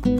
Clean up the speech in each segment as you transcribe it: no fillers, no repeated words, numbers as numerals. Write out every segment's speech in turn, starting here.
Hello,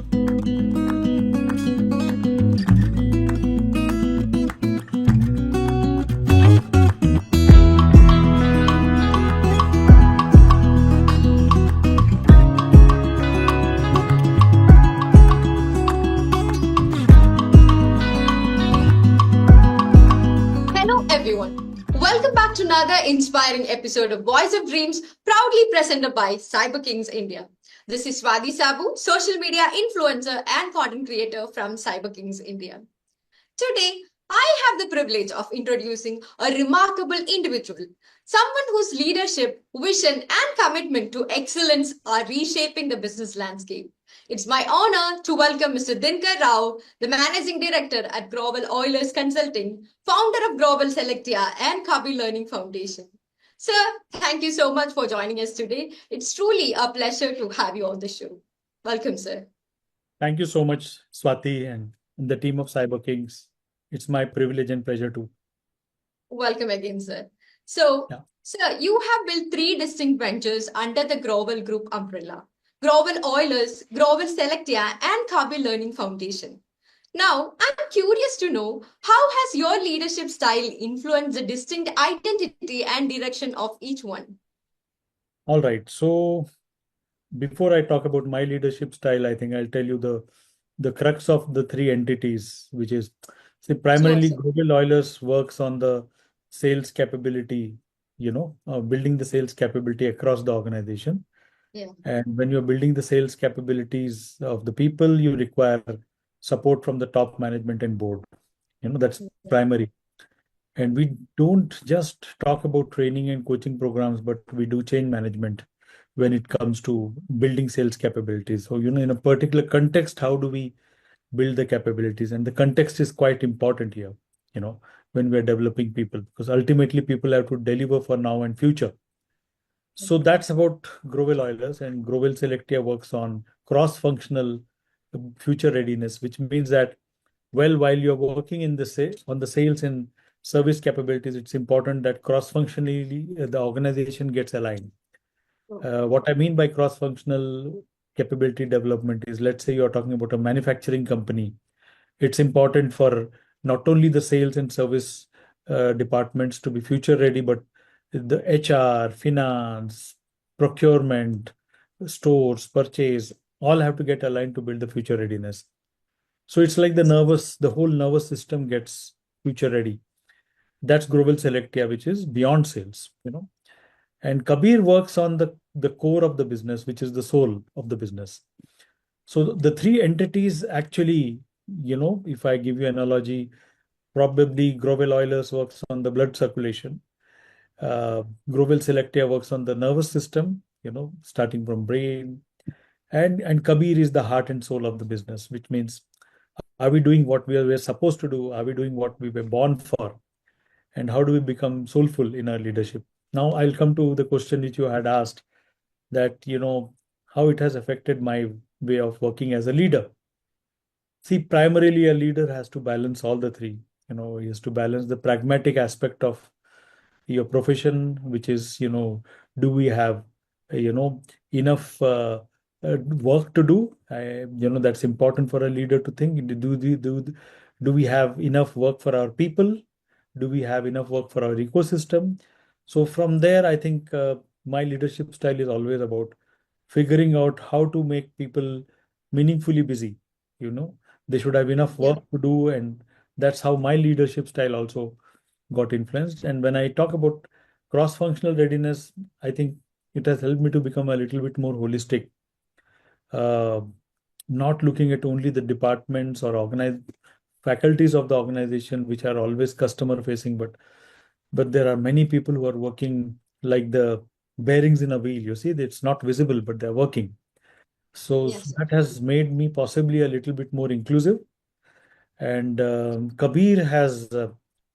everyone. Welcome back to another inspiring episode of Voice of Dreams, proudly presented by Cyber Kings India. This is Swati Sabu, social media influencer and content creator from Cyber Kings India. Today, I have the privilege of introducing a remarkable individual, someone whose leadership, vision, and commitment to excellence are reshaping the business landscape. It's my honor to welcome Mr. Dinkar Rao, the Managing Director at Global Oilers Consulting, founder of Global Selectia and Kabi Learning Foundation. Sir, thank you so much for joining us today. It's truly a pleasure to have you on the show. Welcome, sir. Thank you so much, Swati, and the team of Cyber Kings. It's my privilege and pleasure to. Welcome again, sir. So, Yeah. sir, you have built three distinct ventures under the Global Group umbrella: Global Oilers, Global Selectia, and Kabi Learning Foundation. Now, I'm curious to know, how has your leadership style influenced the distinct identity and direction of each one? All right. So before I talk about my leadership style, I think I'll tell you the crux of the three entities, which is, see, Sure, primarily sir. Global Oilers works on the sales capability, building the sales capability across the organization. Yeah. And when you're building the sales capabilities of the people, you require support from the top management and board. That's Yeah. primary. And we don't just talk about training and coaching programs, but we do change management when it comes to building sales capabilities. So, in a particular context, how do we build the capabilities? And the context is quite important here, you know, when we're developing people, because ultimately people have to deliver for now and future. So that's about Grovel Oilers, and Grovel Selectia works on cross-functional future readiness, which means that, well, while you're working in on the sales and service capabilities, it's important that cross-functionally the organization gets aligned. Oh, What I mean by cross-functional capability development is, let's say you're talking about a manufacturing company. It's important for not only the sales and service departments to be future ready, but the HR, finance, procurement, stores, purchase, all have to get aligned to build the future readiness. So it's like the whole nervous system gets future ready. That's Global Selectia, which is beyond sales, And Kabir works on the core of the business, which is the soul of the business. So the three entities actually, if I give you an analogy, probably Grovel Oilers works on the blood circulation. Grovel Selectia works on the nervous system, starting from brain. And Kabir is the heart and soul of the business, which means, are we doing what we're supposed to do? Are we doing what we were born for? And how do we become soulful in our leadership? Now I'll come to the question which you had asked, that, how it has affected my way of working as a leader. See, primarily a leader has to balance all the three. He has to balance the pragmatic aspect of your profession, which is, do we have, enough work to do? That's important for a leader to think. Do we have enough work for our people? Do we have enough work for our ecosystem? So from there, I think my leadership style is always about figuring out how to make people meaningfully busy. They should have enough yeah. work to do, and that's how my leadership style also got influenced. And when I talk about cross-functional readiness, I think it has helped me to become a little bit more holistic, uh, not looking at only the departments or organized faculties of the organization, which are always customer facing, but there are many people who are working like the bearings in a wheel. You see, it's not visible, but they're working. So Yes, sir. that has made me possibly a little bit more inclusive. And Kabir has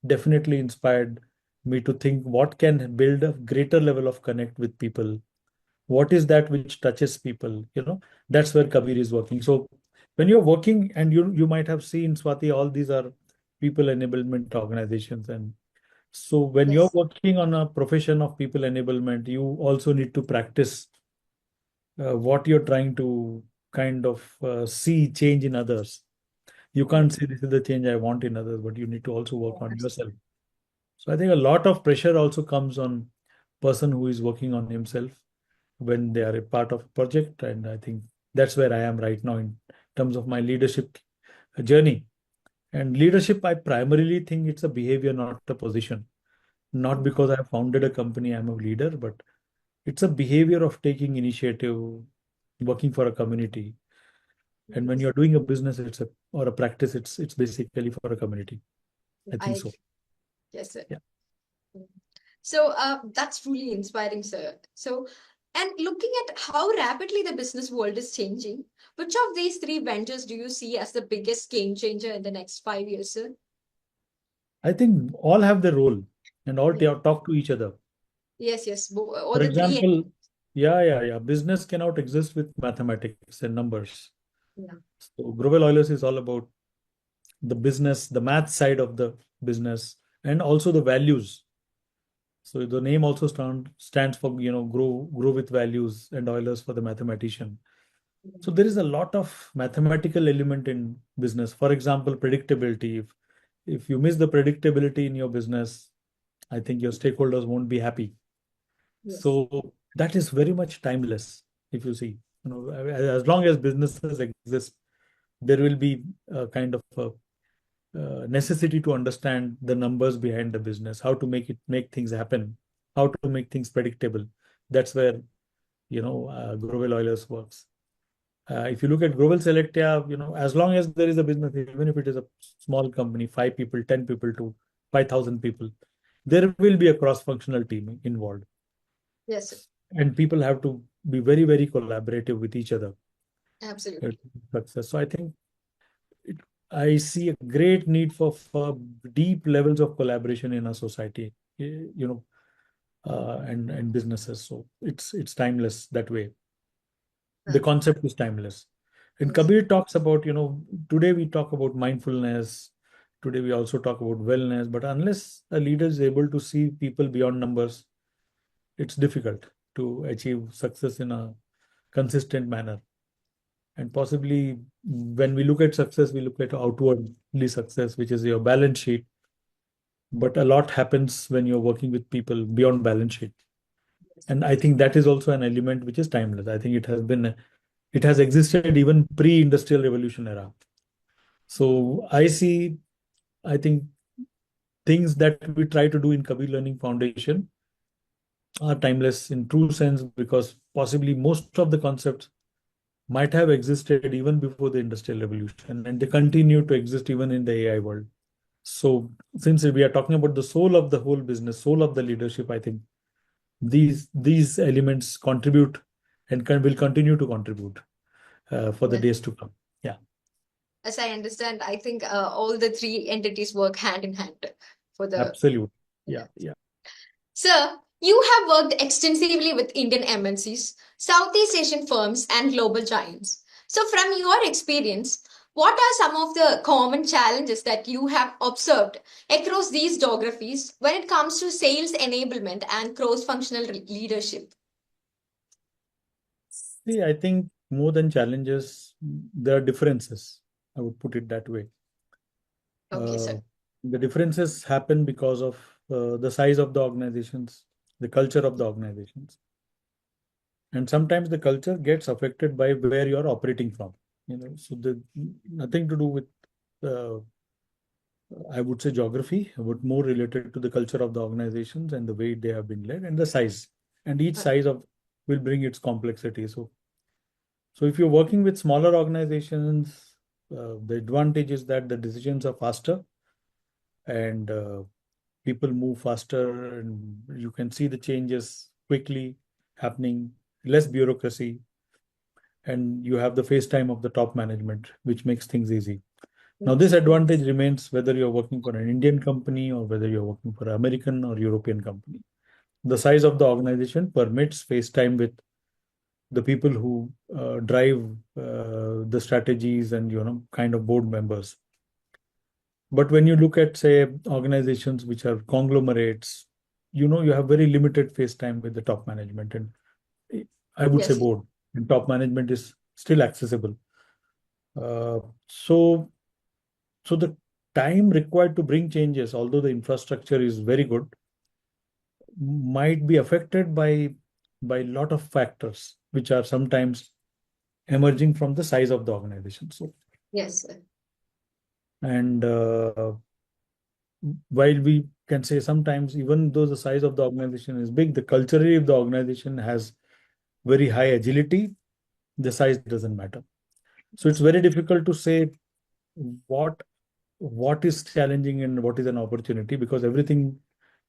definitely inspired me to think what can build a greater level of connect with people. What is that which touches people? That's where Kabir is working. So when you're working, and you might have seen, Swati, all these are people enablement organizations. And so when you're Yes. working on a profession of people enablement, you also need to practice what you're trying to kind of see change in others. You Yeah, can't say this is the change I want in others, but you need to also work on absolutely. yourself. So I think a lot of pressure also comes on person who is working on himself when they are a part of project. And I think that's where I am right now in terms of my leadership journey. And leadership, I primarily think it's a behavior, not a position. Not because I founded a company, I'm a leader, but it's a behavior of taking initiative, working for a community. And when Yes, you're doing a business, it's a or a practice, it's basically for a community. I I think so. agree. Yes, sir. Yeah. So that's truly inspiring, sir. So, and looking at how rapidly the business world is changing, which of these three ventures do you see as the biggest game changer in the next 5 years, sir? I think all have their role and all Yeah. talk to each other. Yes, yes. All For the three. example, yeah. Business cannot exist with mathematics and numbers. Yeah. So Global Oilers is all about the business, the math side of the business, and also the values. So the name also stands for, grow with values, and Oilers for the mathematician. So there is a lot of mathematical element in business. For example, predictability. If you miss the predictability in your business, I think your stakeholders won't be happy. Yes. So that is very much timeless. If you see, as long as businesses exist, there will be a kind of a necessity to understand the numbers behind the business, how to make things happen, how to make things predictable. That's where Global Oilers works. If you look at Global Selectia, as long as there is a business, even if it is a small company, 5 people, 10 people to 5,000 people, there will be a cross-functional team involved, Yes, sir. and people have to be very, very collaborative with each other to Absolutely. success. So I think it, I see a great need for deep levels of collaboration in our society, and businesses. So it's timeless that way. The Uh, concept is timeless. And yes. Kabir talks about, today we talk about mindfulness. Today we also talk about wellness. But unless a leader is able to see people beyond numbers, it's difficult to achieve success in a consistent manner. And possibly when we look at success, we look at outwardly success, which is your balance sheet. But a lot happens when you're working with people beyond balance sheet. And I think that is also an element which is timeless. I think it has existed even pre-industrial revolution era. So I think things that we try to do in Kabir Learning Foundation are timeless in true sense, because possibly most of the concepts might have existed even before the industrial revolution, and they continue to exist even in the AI world. So since we are talking about the soul of the whole business, soul of the leadership, I think these elements contribute and will continue to contribute for the Yes. days to come. Yeah, As I understand, I think all the three entities work hand in hand for the. absolutely. Yeah. Yeah. Sir, you have worked extensively with Indian MNCs, Southeast Asian firms, and global giants. So, from your experience, what are some of the common challenges that you have observed across these geographies when it comes to sales enablement and cross functional leadership? See, I think more than challenges, there are differences. I would put it that way. Okay, Uh, sir. the differences happen because of the size of the organizations, the culture of the organizations, and sometimes the culture gets affected by where you're operating from. So the nothing to do with uh, I would say geography, but more related to the culture of the organizations and the way they have been led and the size. And each Uh, size of will bring its complexity. So if you're working with smaller organizations, the advantage is that the decisions are faster, and people move faster, and you can see the changes quickly happening, less bureaucracy, and you have the face time of the top management, which makes things easy. Now, this yes. advantage remains whether you're working for an Indian company or whether you're working for an American or European company. The size of the organization permits face time with the people who drive the strategies and kind of board members. But when you look at, say, organizations which are conglomerates, you have very limited face time with the top management, and I would say Yes. board and top management is still accessible. Uh, so, so the time required to bring changes, although the infrastructure is very good, might be affected by a lot of factors, which are sometimes emerging from the size of the organization. So, Yes, sir. and while we can say sometimes, even though the size of the organization is big, the culturally, if the organization has very high agility, the size doesn't matter. So it's very difficult to say what what is challenging and what is an opportunity, because everything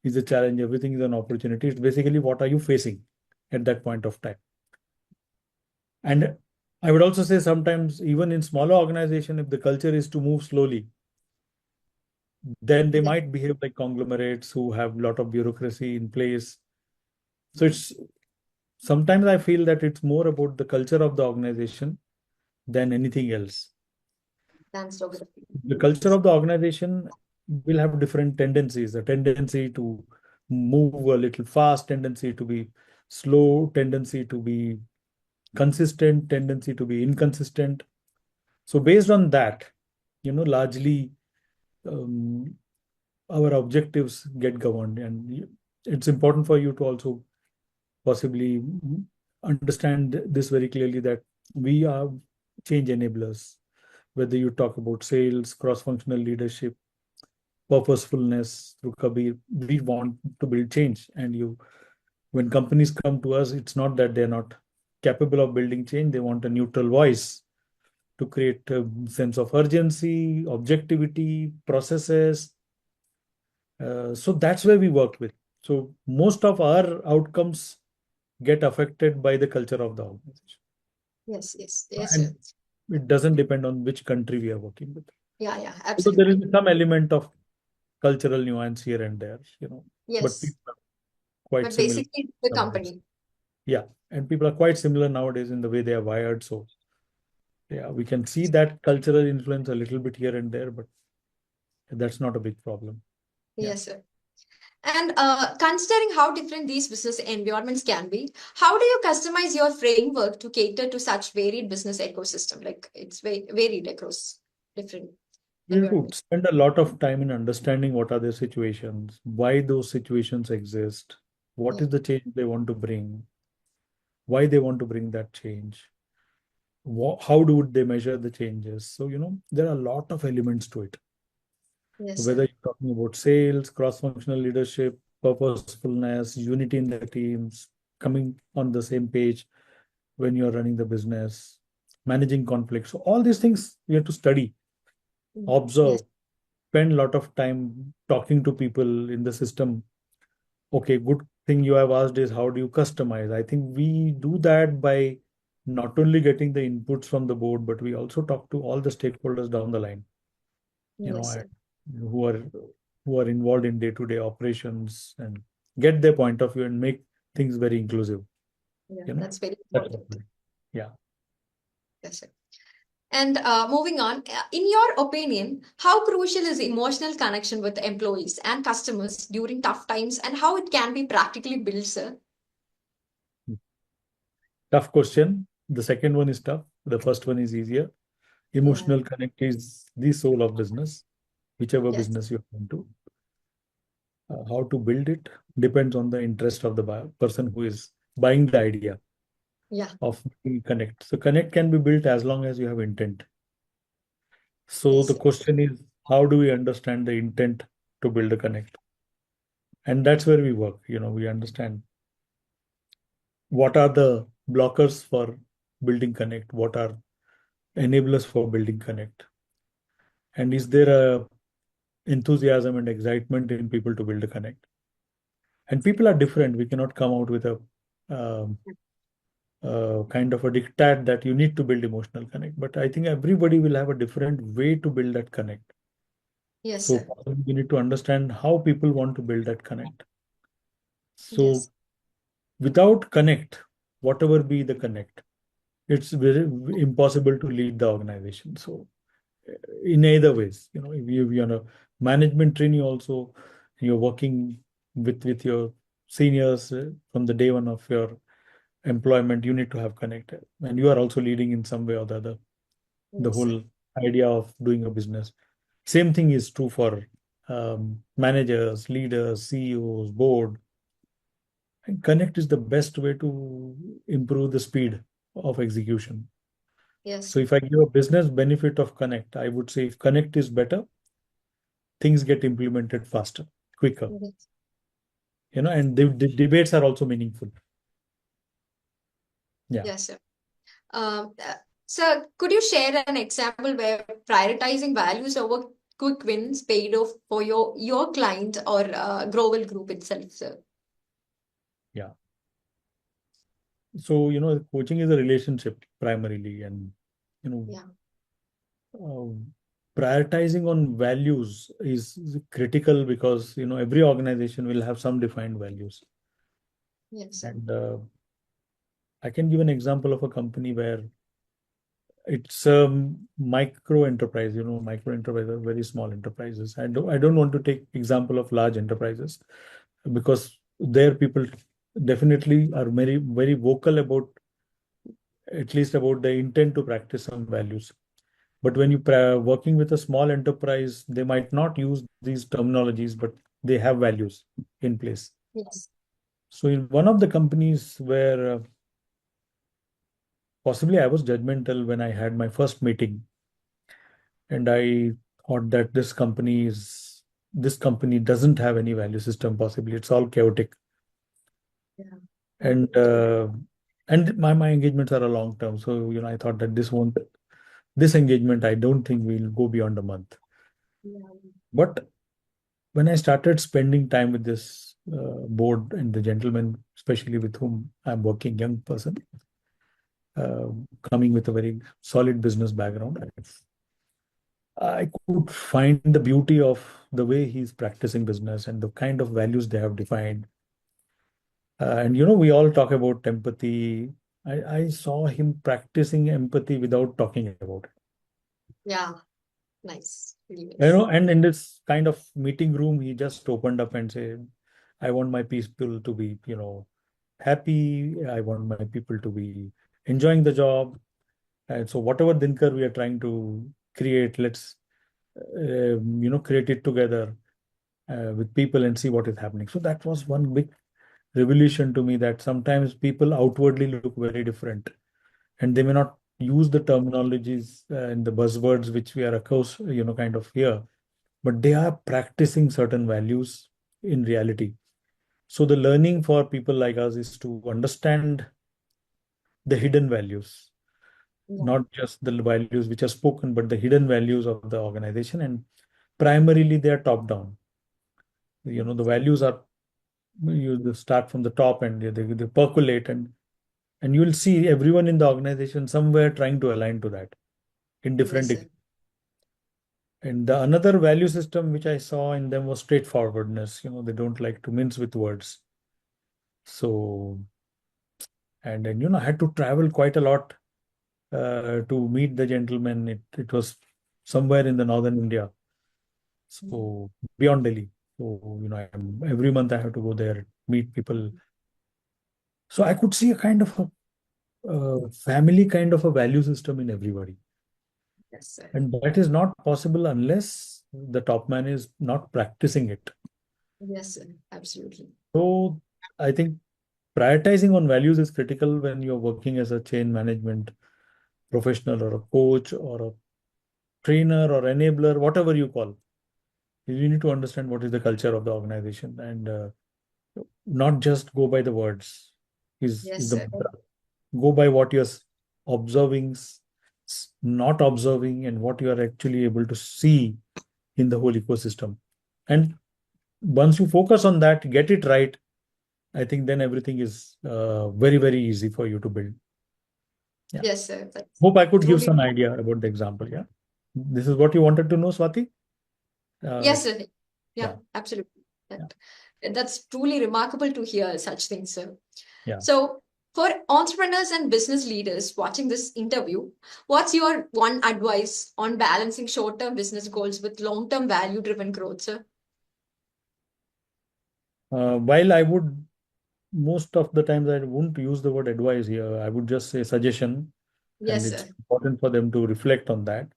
is a challenge, everything is an opportunity. It's basically what are you facing at that point of time. And I would also say sometimes even in smaller organization, if the culture is to move slowly, then they Yeah. might behave like conglomerates who have a lot of bureaucracy in place. So it's sometimes I feel that it's more about the culture of the organization than anything else. Thanks, Dr. The culture of the organization will have different tendencies, a tendency to move a little fast, tendency to be slow, tendency to be consistent, tendency to be inconsistent. So based on that, largely um, our objectives get governed, and it's important for you to also possibly understand this very clearly, that we are change enablers. Whether you talk about sales, cross-functional leadership, purposefulness through Kabir, we want to build change. And when companies come to us, it's not that they're not capable of building change. They want a neutral voice to create a sense of urgency, objectivity, processes. So that's where we work with. So most of our outcomes get affected by the culture of the organization. Yes, yes, yes, sir. And it doesn't depend on which country we are working with. Yeah, yeah, So there is absolutely. some element of cultural nuance here and there, but Yes, people are quite but similar basically the nowadays. company. Yeah, and people are quite similar nowadays in the way they are wired. So yeah, we can see that cultural influence a little bit here and there, but that's not a big problem. Yeah. Yes, sir. And considering how different these business environments can be, how do you customize your framework to cater to such varied business ecosystem? Like it's very varied across different We have to environments. spend a lot of time in understanding what are their situations, why those situations exist, what Yeah. is the change they want to bring, why they want to bring that change, how do they measure the changes. So, there are a lot of elements to it. Yes, Whether sir. you're talking about sales, cross-functional leadership, purposefulness, unity in the teams, coming on the same page when you're running the business, managing conflicts. So all these things we have to study, observe, Yes, spend a lot of time talking to people in the system. Okay, good thing you have asked is how do you customize? I think we do that by not only getting the inputs from the board, but we also talk to all the stakeholders down the line, yes, and sir. who are who are involved in day-to-day operations, and get their point of view and make things very inclusive. Yeah, You know, that's very that's what important. yeah. Yes, sir. And moving on, in your opinion, how crucial is emotional connection with employees and customers during tough times, and how it can be practically built, sir? Tough question. The second one is tough. The first one is easier. Yeah. Emotional connect is the soul of business, whichever Yes. business you're into. How to build it depends on the interest of the buyer, person who is buying the idea Yeah. of making connect. So connect can be built as long as you have intent. So Yes, the sir. question is, how do we understand the intent to build a connect? And that's where we work. We understand what are the blockers for building connect, what are enablers for building connect, and is there a enthusiasm and excitement in people to build a connect? And people are different. We cannot come out with um, kind of a diktat that you need to build emotional connect. But I think everybody will have a different way to build that connect. Yes, So sir. you need to understand how people want to build that connect. So Yes. without connect, whatever be the connect, it's very impossible to lead the organization. So in either ways, if you're on a management trainee also, you're working with your seniors from the day one of your employment, you need to have connect. And you are also leading in some way or the other, the Yes, sir. whole idea of doing a business. Same thing is true for managers, leaders, CEOs, board. And connect is the best way to improve the speed of execution. Yes, So sir. if I give a business benefit of connect, I would say if connect is better, things get implemented faster, quicker, Yes, and the debates are also meaningful. Yeah. yes, sir. Um, uh, Sir, could you share an example where prioritizing values over quick wins paid off for your client or global group itself, sir? Yeah. So, coaching is a relationship primarily, and, you know, Yeah. um, prioritizing on values is critical because, every organization will have some defined values. Yes, sir. And I can give an example of a company where it's a micro enterprise, micro enterprise are very small enterprises. I don't want to take example of large enterprises because there people definitely are very, very vocal about at least about the intent to practice some values. But when you working with a small enterprise, they might not use these terminologies, but they have values in place. Yes. So in one of the companies where possibly I was judgmental when I had my first meeting, and I thought that this company doesn't have any value system. Possibly it's all chaotic, Yeah. and uh, and my engagements are a long term. So I thought that this engagement I don't think will go beyond a month. Yeah. But when I started spending time with this board and the gentleman, especially with whom I'm working, young person, uh, coming with a very solid business background, I could find the beauty of the way he's practicing business and the kind of values they have defined. And we all talk about empathy. I saw him practicing empathy without talking about it. Yeah. Nice. Really nice. And in this kind of meeting room, he just opened up and said, I want my people to be, happy. I want my people to be enjoying the job. And so whatever Dinkar we are trying to create, let's, create it together with people and see what is happening. So that was one big revelation to me that sometimes people outwardly look very different and they may not use the terminologies and the buzzwords which we are accustomed, kind of here, but they are practicing certain values in reality. So the learning for people like us is to understand the hidden values, Yeah. not just the values which are spoken, but the hidden values of the organization. And primarily they are top down. The values are you start from the top and they percolate, and you will see everyone in the organization somewhere trying to align to that in different Yes, sir. degrees. And the another value system which I saw in them was straightforwardness. They don't like to mince with words. So, and then, I had to travel quite a lot to meet the gentleman. It was somewhere in the northern India, so beyond Delhi. So, every month I have to go there, meet people. So I could see a kind of a family kind of a value system in everybody. Yes, sir. And that is not possible unless the top man is not practicing it. Yes, sir. Absolutely. So I think prioritizing on values is critical when you're working as a chain management professional or a coach or a trainer or enabler, whatever you call. You need to understand what is the culture of the organization and not just go by the words. Is Yes, the sir. mantra. Go by what you're observing, not observing, and what you are actually able to see in the whole ecosystem. And once you focus on that, get it right, I think then everything is very, very easy for you to build. Yeah. Yes, sir. That's Hope I could give truly. some idea about the example. Yeah. This is what you wanted to know, Swati? Uh, Yes, sir. Yeah, yeah. absolutely. Yeah. That's truly remarkable to hear such things, sir. Yeah. So, for entrepreneurs and business leaders watching this interview, what's your one advice on balancing short-term business goals with long-term value-driven growth, sir? While I would most of the times I wouldn't use the word advice here. I would just say suggestion, and Yes, it's sir. important for them to reflect on that.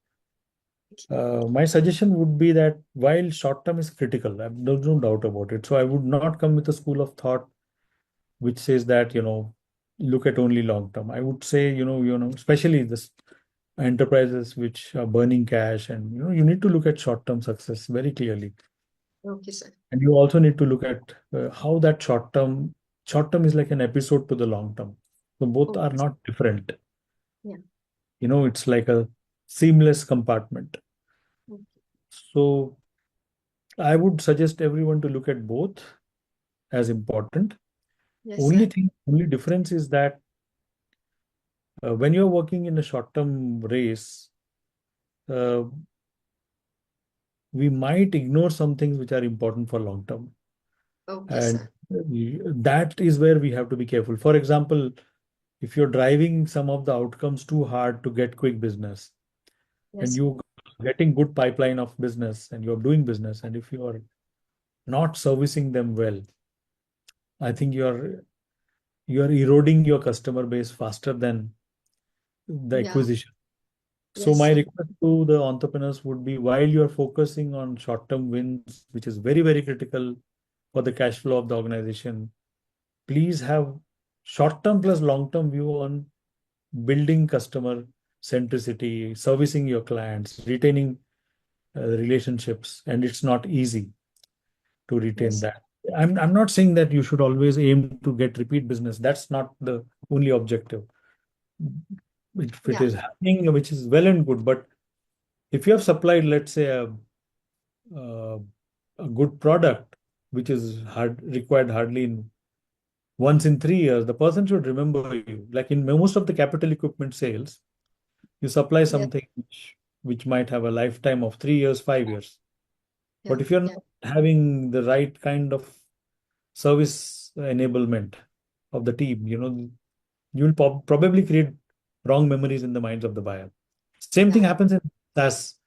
My suggestion would be that while short term is critical, there's no doubt about it. So I would not come with a school of thought which says that, look at only long term. I would say, especially this enterprises which are burning cash, and you need to look at short term success very clearly. Okay, sir. And you also need to look at how that short term is like an episode to the long term. So both are Okay, sir. not different. Yeah. It's like a seamless compartment. Okay. So I would suggest everyone to look at both as important. Yes, sir. Only difference is that when you're working in a short-term race, uh, we might ignore some things which are important for long term. Okay, And sir. that is where we have to be careful. For example, if you're driving some of the outcomes too hard to get quick business, and Yes, sir. you getting good pipeline of business and you're doing business, and if you are not servicing them well, I think you're eroding your customer base faster than the Yeah. acquisition. So Yes, my sir. request to the entrepreneurs would be, while you're focusing on short-term wins, which is very, very critical for the cash flow of the organization, please have short-term plus long-term view on building customer centricity, servicing your clients, retaining relationships, and it's not easy to retain Yes, sir. that. I'm not saying that you should always aim to get repeat business. That's not the only objective. If it Yeah. is happening, which is well and good, but if you have supplied, let's say, uh, a good product, which is required hardly in once in 3 years, the person should remember you. Like in most of the capital equipment sales, you supply Yes. something which might have a lifetime of 3 years, 5 years. Yeah. But if you're Yeah. not having the right kind of service enablement of the team, you'll probably create wrong memories in the minds of the buyer. Same thing Yeah. happens in SaaS,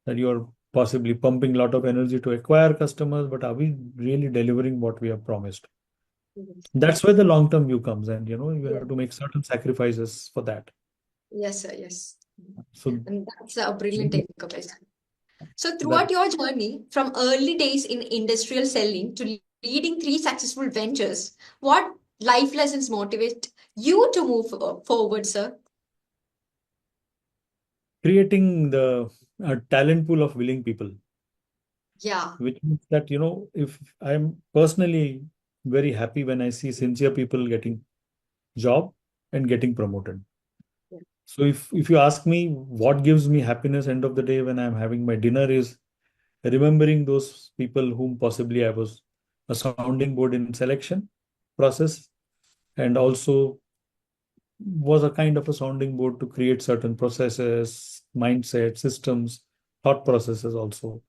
that you're possibly pumping a lot of energy to acquire customers, but are we really delivering what we have promised? Yes. That's where the long-term view comes, and you Yeah. have to make certain sacrifices for that. Yes, sir. Yes. So And that's a brilliant takeaway. So, that throughout your journey from early days in industrial selling to leading three successful ventures, what life lessons motivate you to move forward, sir? creating the talent pool of willing people, Yeah. which means that if I'm personally very happy when I see sincere people getting job and getting promoted. Yeah. So if you ask me what gives me happiness end of the day when I'm having my dinner, is remembering those people whom possibly I was a sounding board in selection process, and also was a kind of a sounding board to create certain processes, mindset, systems, thought processes also,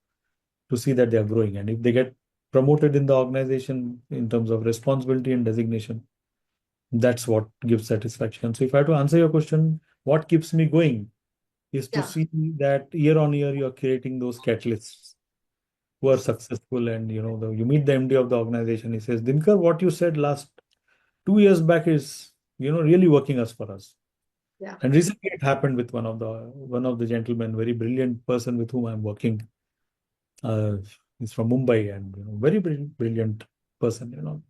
to see that they are growing. And if they get promoted in the organization in terms of responsibility and designation, that's what gives satisfaction. So if I have to answer your question, what keeps me going is to Yeah. see that year on year you're creating those catalysts who are successful. And you meet the MD of the organization, he says, Dinkar, what you said last 2 years back is really working as for us. Yeah. And recently it happened with one of the gentlemen, very brilliant person with whom I'm working. Uh, he's from Mumbai, and very brilliant person.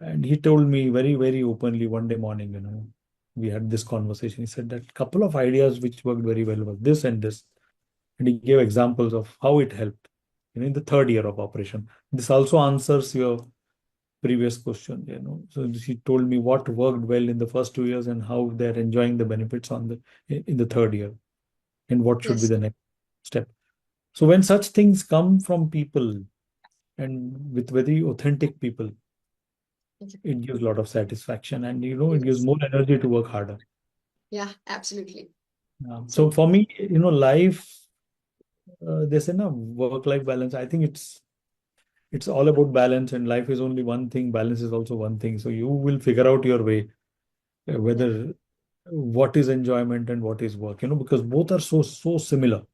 And he told me very, very openly one day morning, we had this conversation. He said that couple of ideas which worked very well was this and this. And he gave examples of how it helped, in the third year of operation. This also answers your previous question, So he told me what worked well in the first 2 years and how they're enjoying the benefits in the third year, and what should be Yes. the next step. So when such things come from people and with very authentic people, it gives a lot of satisfaction, and it gives Yes. more energy to work harder. Yeah, absolutely. So So, for me, life, they say no work-life balance. I think it's all about balance, and life is only one thing. Balance is also one thing. So you will figure out your way, yeah. whether what is enjoyment and what is work. Because both are so similar.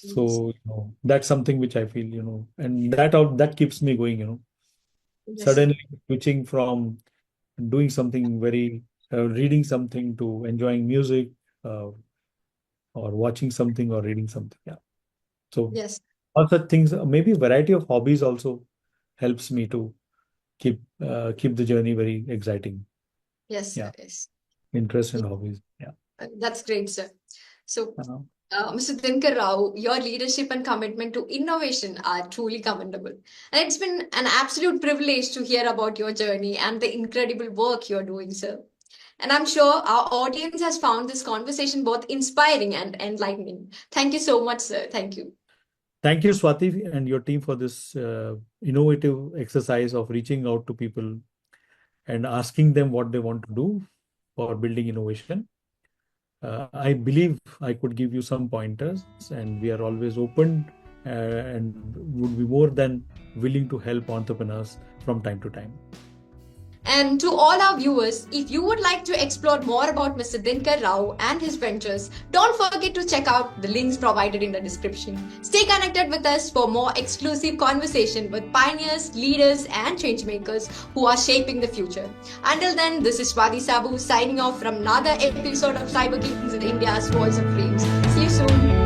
Yes. So that's something which I feel, and that keeps me going. Yes, sir. Suddenly switching from doing something very, reading something to enjoying music, uh, or watching something or reading something. Yeah. So Yes, all such things, maybe a variety of hobbies also helps me to keep the journey very exciting. yes, sir. Yeah. Yes. Interest and hobbies. Yeah. That's great, sir. So, Uh, Mr. Dinkar Rao, your leadership and commitment to innovation are truly commendable. And it's been an absolute privilege to hear about your journey and the incredible work you're doing, sir. And I'm sure our audience has found this conversation both inspiring and enlightening. Thank you so much, sir. Thank you. Thank you, Swati, and your team for this innovative exercise of reaching out to people and asking them what they want to do for building innovation. I believe I could give you some pointers, and we are always open and would be more than willing to help entrepreneurs from time to time. And to all our viewers, if you would like to explore more about Mr. Dinkar Rao and his ventures, don't forget to check out the links provided in the description. Stay connected with us for more exclusive conversation with pioneers, leaders, and changemakers who are shaping the future. Until then, this is Swati Sabu signing off from another episode of Cyber Kings in India's Voice of Dreams. See you soon.